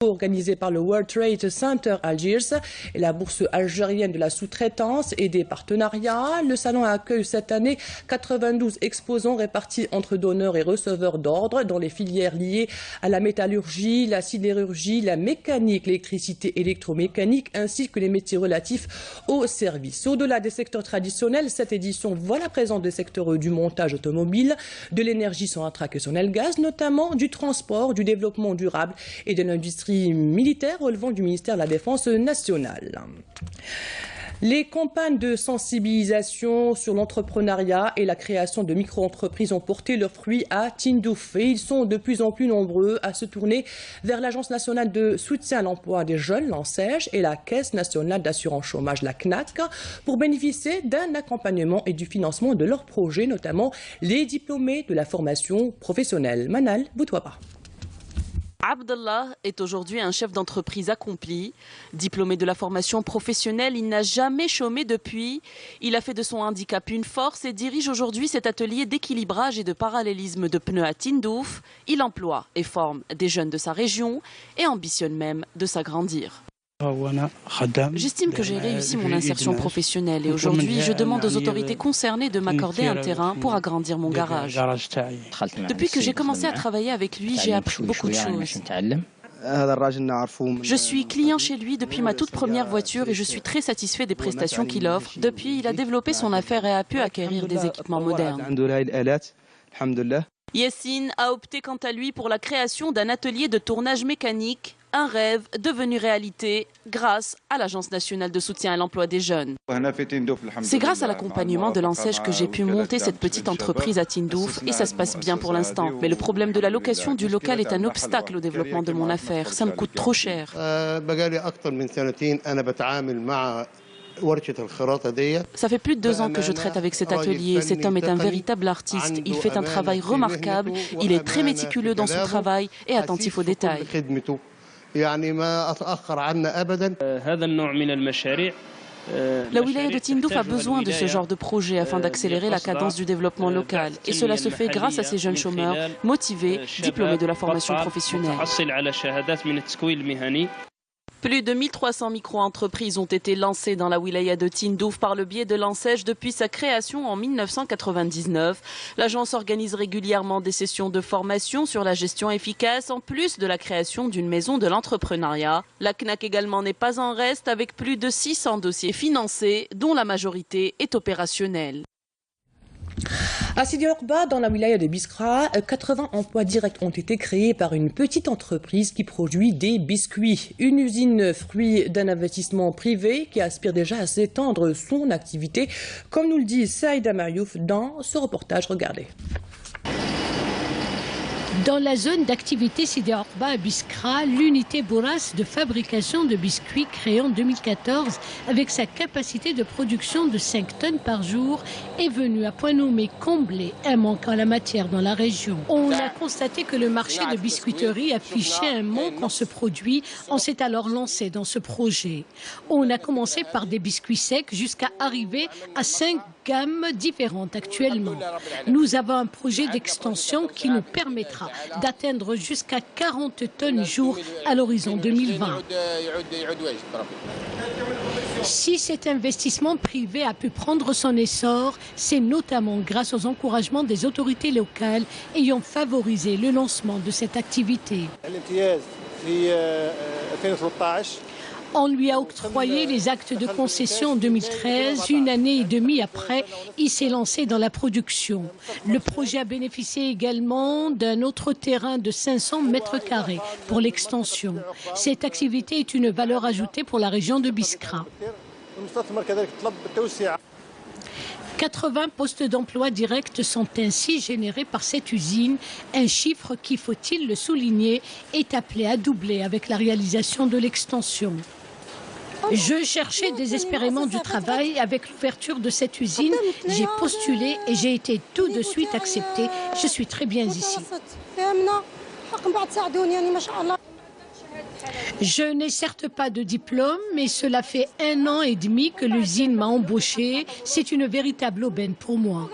organisé par le World Trade Center Algiers et la bourse algérienne de la sous-traitance et des partenariats. Le salon accueille cette année 92 exposants répartis entre donneurs et receveurs d'ordre dans les filières liées à la métallurgie, la sidérurgie, la mécanique, l'électricité, électromécanique ainsi que les métiers relatifs aux services. Au-delà des secteurs traditionnels, cette édition voit la présence des secteurs du montage automobile, de l'énergie sans intractionnel gaz, notamment du transport, du développement durable et de l'industrie militaire relevant du ministère de la Défense nationale. Les campagnes de sensibilisation sur l'entrepreneuriat et la création de micro-entreprises ont porté leurs fruits à Tindouf et ils sont de plus en plus nombreux à se tourner vers l'Agence nationale de soutien à l'emploi des jeunes, l'ANSEJ, et la Caisse nationale d'assurance chômage, la CNAC, pour bénéficier d'un accompagnement et du financement de leurs projets, notamment les diplômés de la formation professionnelle. Manal Boutouaba. Abdallah est aujourd'hui un chef d'entreprise accompli. Diplômé de la formation professionnelle, il n'a jamais chômé depuis. Il a fait de son handicap une force et dirige aujourd'hui cet atelier d'équilibrage et de parallélisme de pneus à Tindouf. Il emploie et forme des jeunes de sa région et ambitionne même de s'agrandir. J'estime que j'ai réussi mon insertion professionnelle et aujourd'hui je demande aux autorités concernées de m'accorder un terrain pour agrandir mon garage. Depuis que j'ai commencé à travailler avec lui, j'ai appris beaucoup de choses. Je suis client chez lui depuis ma toute première voiture et je suis très satisfait des prestations qu'il offre. Depuis, il a développé son affaire et a pu acquérir des équipements modernes. Yassine a opté quant à lui pour la création d'un atelier de tournage mécanique, un rêve devenu réalité grâce à l'Agence nationale de soutien à l'emploi des jeunes. C'est grâce à l'accompagnement de l'ANSEJ que j'ai pu monter cette petite entreprise à Tindouf et ça se passe bien pour l'instant. Mais le problème de la location du local est un obstacle au développement de mon affaire. Ça me coûte trop cher. Ça fait plus de 2 ans que je traite avec cet atelier. Cet homme est un véritable artiste. Il fait un travail remarquable. Il est très méticuleux dans son travail et attentif aux détails. La wilaya de Tindouf a besoin de ce genre de projet afin d'accélérer la cadence du développement local. Et cela se fait grâce à ces jeunes chômeurs motivés, diplômés de la formation professionnelle. Plus de 1300 micro-entreprises ont été lancées dans la wilaya de Tindouf par le biais de l'ANSEJ depuis sa création en 1999. L'agence organise régulièrement des sessions de formation sur la gestion efficace en plus de la création d'une maison de l'entrepreneuriat. La CNAC également n'est pas en reste avec plus de 600 dossiers financés dont la majorité est opérationnelle. À Sidi Ourba, dans la wilaya de Biskra, 80 emplois directs ont été créés par une petite entreprise qui produit des biscuits. Une usine fruit d'un investissement privé qui aspire déjà à s'étendre son activité, comme nous le dit Saïda Mariouf dans ce reportage. Regardez. Dans la zone d'activité Sidi Ourba à Biskra, l'unité Bourras de fabrication de biscuits créée en 2014 avec sa capacité de production de 5 tonnes par jour est venue à point nommé combler un manque en la matière dans la région. On a constaté que le marché de biscuiterie affichait un manque en ce produit. On s'est alors lancé dans ce projet. On a commencé par des biscuits secs jusqu'à arriver à 5 gammes différentes actuellement. Nous avons un projet d'extension qui nous permettra d'atteindre jusqu'à 40 tonnes jour à l'horizon 2020. Si cet investissement privé a pu prendre son essor, c'est notamment grâce aux encouragements des autorités locales ayant favorisé le lancement de cette activité. On lui a octroyé les actes de concession en 2013. Une année et demie après, il s'est lancé dans la production. Le projet a bénéficié également d'un autre terrain de 500 mètres carrés pour l'extension. Cette activité est une valeur ajoutée pour la région de Biskra. 80 postes d'emploi directs sont ainsi générés par cette usine, un chiffre qui, faut-il le souligner, est appelé à doubler avec la réalisation de l'extension. Je cherchais désespérément du travail. Avec l'ouverture de cette usine, j'ai postulé et j'ai été tout de suite acceptée. Je suis très bien ici. Je n'ai certes pas de diplôme, mais cela fait 1 an et demi que l'usine m'a embauché. C'est une véritable aubaine pour moi.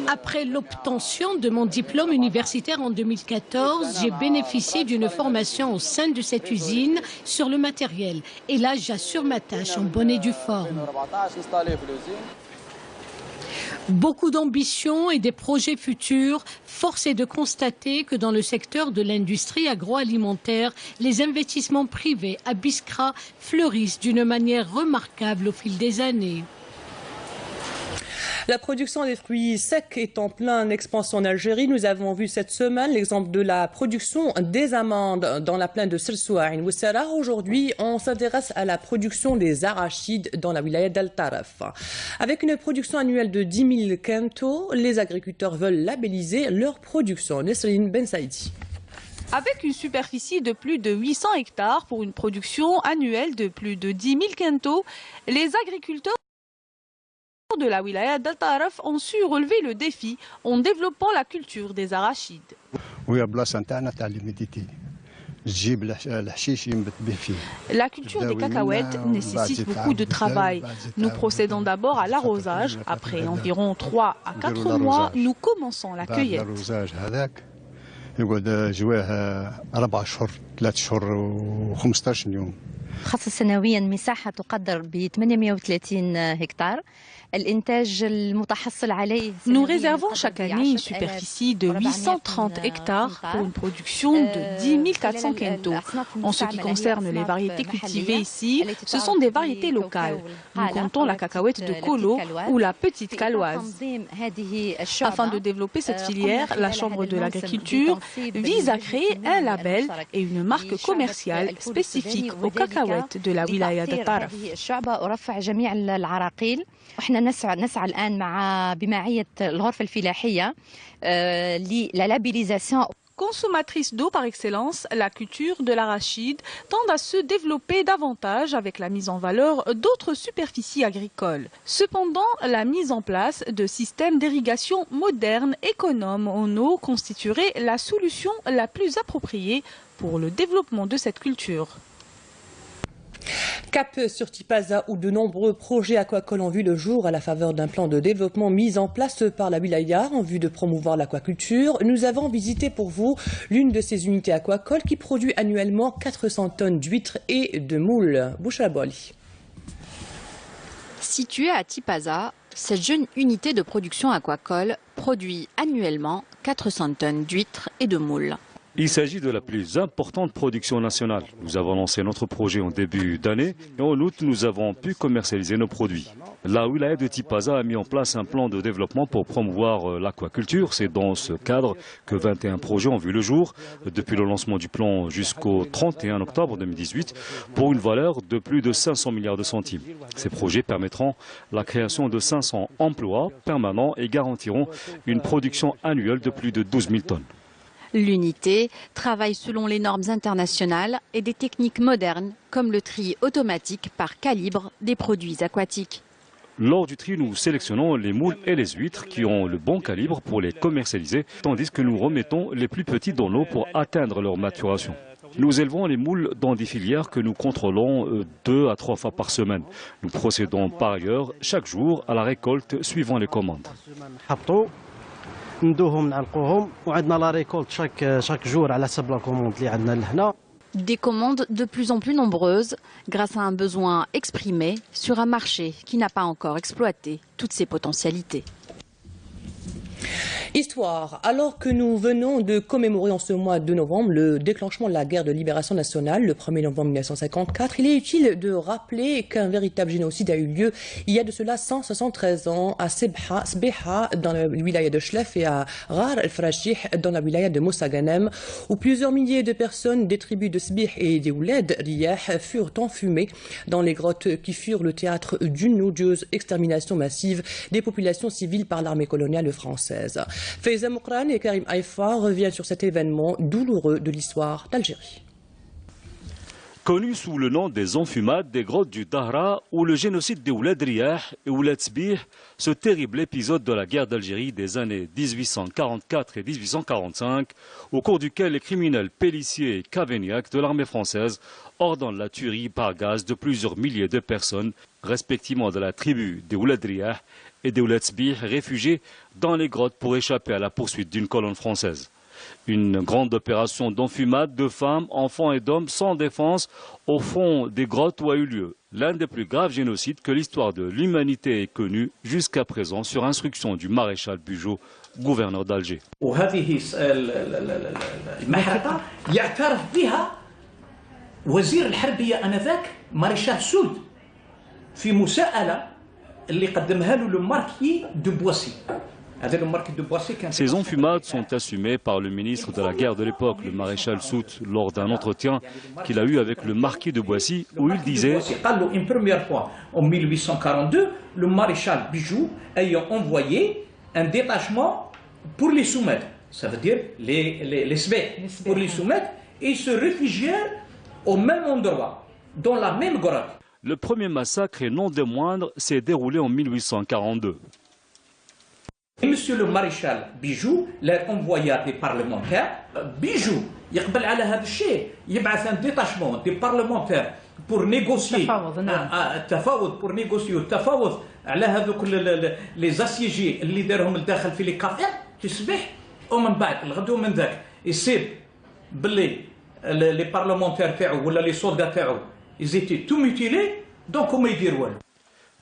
Après l'obtention de mon diplôme universitaire en 2014, j'ai bénéficié d'une formation au sein de cette usine sur le matériel. Et là, j'assure ma tâche en bonne et due forme. Beaucoup d'ambition et des projets futurs. Force est de constater que dans le secteur de l'industrie agroalimentaire, les investissements privés à Biskra fleurissent d'une manière remarquable au fil des années. La production des fruits secs est en pleine expansion en Algérie. Nous avons vu cette semaine l'exemple de la production des amandes dans la plaine de Sersoua et Ouessara. Aujourd'hui, on s'intéresse à la production des arachides dans la wilaya d'Al Taraf. Avec une production annuelle de 10 000 quintaux, les agriculteurs veulent labelliser leur production. Nesrine Ben Saïdi. Avec une superficie de plus de 800 hectares pour une production annuelle de plus de 10 000 quintaux, les agriculteurs de la wilaya d'Al Taraf ont su relever le défi en développant la culture des arachides. La culture des cacahuètes nécessite beaucoup de travail. Nous procédons d'abord à l'arrosage. Après environ 3 à 4 mois, nous commençons la cueillette. خصص سنويا مساحة تقدر ب 830 هكتار. Nous réservons chaque année une superficie de 830 hectares pour une production de 10 400 quintaux. En ce qui concerne les variétés cultivées ici, ce sont des variétés locales. Nous comptons la cacahuète de Kolo ou la petite caloise. Afin de développer cette filière, la Chambre de l'agriculture vise à créer un label et une marque commerciale spécifique aux cacahuètes de la wilaya de Taraf. احنا نسعى الآن مع بمعية الغرفة الفلاحية للابيليزاسيون. Consommatrice d'eau par excellence, la culture de l'arachide tend à se développer davantage avec la mise en valeur d'autres superficies agricoles. Cependant, la mise en place de systèmes d'irrigation modernes, économes en eau constituerait la solution la plus appropriée pour le développement de cette culture. Cap sur Tipaza où de nombreux projets aquacoles ont vu le jour à la faveur d'un plan de développement mis en place par la wilaya en vue de promouvoir l'aquaculture. Nous avons visité pour vous l'une de ces unités aquacoles qui produit annuellement 400 tonnes d'huîtres et de moules. Bouchaboli. Située à Tipaza, cette jeune unité de production aquacole produit annuellement 400 tonnes d'huîtres et de moules. Il s'agit de la plus importante production nationale. Nous avons lancé notre projet en début d'année et en août, nous avons pu commercialiser nos produits. La wilaya de Tipaza a mis en place un plan de développement pour promouvoir l'aquaculture. C'est dans ce cadre que 21 projets ont vu le jour depuis le lancement du plan jusqu'au 31 octobre 2018 pour une valeur de plus de 500 milliards de centimes. Ces projets permettront la création de 500 emplois permanents et garantiront une production annuelle de plus de 12 000 tonnes. L'unité travaille selon les normes internationales et des techniques modernes comme le tri automatique par calibre des produits aquatiques. Lors du tri, nous sélectionnons les moules et les huîtres qui ont le bon calibre pour les commercialiser, tandis que nous remettons les plus petits dans l'eau pour atteindre leur maturation. Nous élevons les moules dans des filières que nous contrôlons 2 à 3 fois par semaine. Nous procédons par ailleurs chaque jour à la récolte suivant les commandes. Des commandes de plus en plus nombreuses grâce à un besoin exprimé sur un marché qui n'a pas encore exploité toutes ses potentialités. Histoire, alors que nous venons de commémorer en ce mois de novembre le déclenchement de la guerre de libération nationale, le 1er novembre 1954, il est utile de rappeler qu'un véritable génocide a eu lieu il y a de cela 173 ans à Sbeha dans la wilaya de Chlef et à Ghar el-Farachih dans la wilaya de Moussaganem, où plusieurs milliers de personnes des tribus de Sbih et des Ouled Riyah furent enfumées dans les grottes qui furent le théâtre d'une odieuse extermination massive des populations civiles par l'armée coloniale française. Faiza Moukran et Karim Haïfa reviennent sur cet événement douloureux de l'histoire d'Algérie. Connu sous le nom des enfumades des grottes du Dahra ou le génocide des Oulad Riyah et Oulad Sbih, ce terrible épisode de la guerre d'Algérie des années 1844 et 1845, au cours duquel les criminels Pélissier et Cavaignac de l'armée française ordonnent la tuerie par gaz de plusieurs milliers de personnes, respectivement de la tribu des Oulad Riyah et des Oulad Sbih, réfugiés dans les grottes pour échapper à la poursuite d'une colonne française. Une grande opération d'enfumade de femmes, enfants et d'hommes sans défense au fond des grottes où a eu lieu l'un des plus graves génocides que l'histoire de l'humanité ait connu jusqu'à présent sur instruction du maréchal Bugeaud, gouverneur d'Alger. Ces enfumades sont assumées par le ministre de la guerre de l'époque, le maréchal Soult, lors d'un entretien qu'il a eu avec le marquis de Boissy, où il disait « Une première fois, en 1842, le maréchal Bugeaud ayant envoyé un détachement pour les soumettre, ça veut dire les Sbek, pour les soumettre, et se réfugièrent au même endroit, dans la même grotte. » Le premier massacre, et non des moindres, s'est déroulé en 1842. Et monsieur le maréchal Bugeaud leur envoya des parlementaires. Bugeaud يقبل على هذا الشيء يبعث un détachement des parlementaires pour négocier التفاوض pour négocier التفاوض على هذوك les assiégés اللي دارهم الداخل في لي كافير تصبح ومن بعد الغدو من ذاك يصير باللي les parlementaires تاعو ولا les soldats تاعو ils étaient tout mutilés donc هما يديروا والو.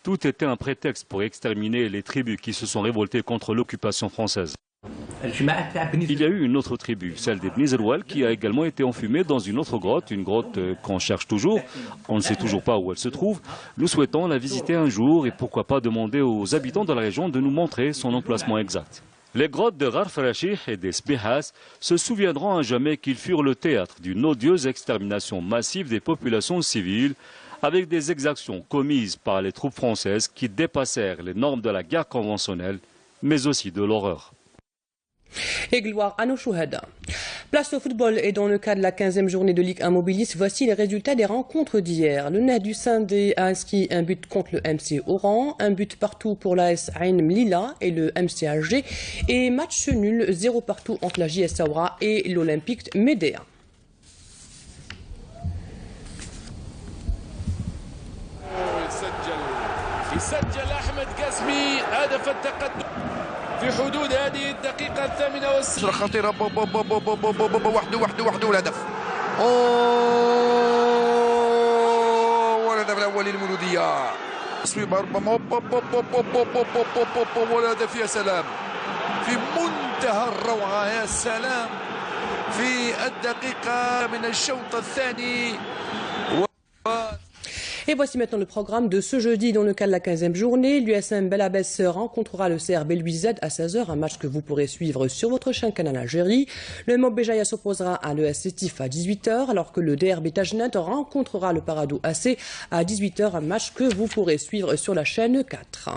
Tout était un prétexte pour exterminer les tribus qui se sont révoltées contre l'occupation française. Il y a eu une autre tribu, celle des Bni Zeroual, qui a également été enfumée dans une autre grotte, une grotte qu'on cherche toujours. On ne sait toujours pas où elle se trouve. Nous souhaitons la visiter un jour et pourquoi pas demander aux habitants de la région de nous montrer son emplacement exact. Les grottes de Gharf Rachih et des Sbihas se souviendront à jamais qu'ils furent le théâtre d'une odieuse extermination massive des populations civiles, avec des exactions commises par les troupes françaises qui dépassèrent les normes de la guerre conventionnelle, mais aussi de l'horreur. Et gloire à nos chouhada. Place au football et dans le cadre de la 15e journée de Ligue 1 Mobilis, voici les résultats des rencontres d'hier. Le Nahdu Sindé a inscrit un but contre le MC Oran, un but partout pour l'AS Ain Mlila et le MC Alger, et match nul 0 partout entre la JS Saoura et l'Olympique Médéa. يسجل أحمد قاسمي هدف التقدم في حدود هذه الدقيقة 68. خطيرة وحده والهدف. والهدف الأول للمولودية. تصويبة ربما والهدف يا سلام. في منتهى الروعة يا سلام. في الدقيقة من الشوط الثاني. Et voici maintenant le programme de ce jeudi dans le cadre de la 15e journée. L'USM Belabès rencontrera le CRB Louis Z à 16h, un match que vous pourrez suivre sur votre chaîne Canal Algérie. Le MOB Béjaïa s'opposera à l'ES Sétif à 18h, alors que le DRB Tajnet rencontrera le Paradou AC à 18h, un match que vous pourrez suivre sur la chaîne 4.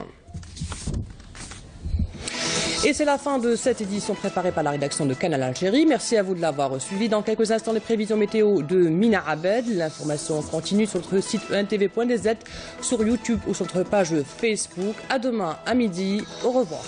Et c'est la fin de cette édition préparée par la rédaction de Canal Algérie. Merci à vous de l'avoir suivi. Dans quelques instants, les prévisions météo de Mina Abed. L'information continue sur notre site entv.dz, sur YouTube ou sur notre page Facebook. À demain à midi. Au revoir.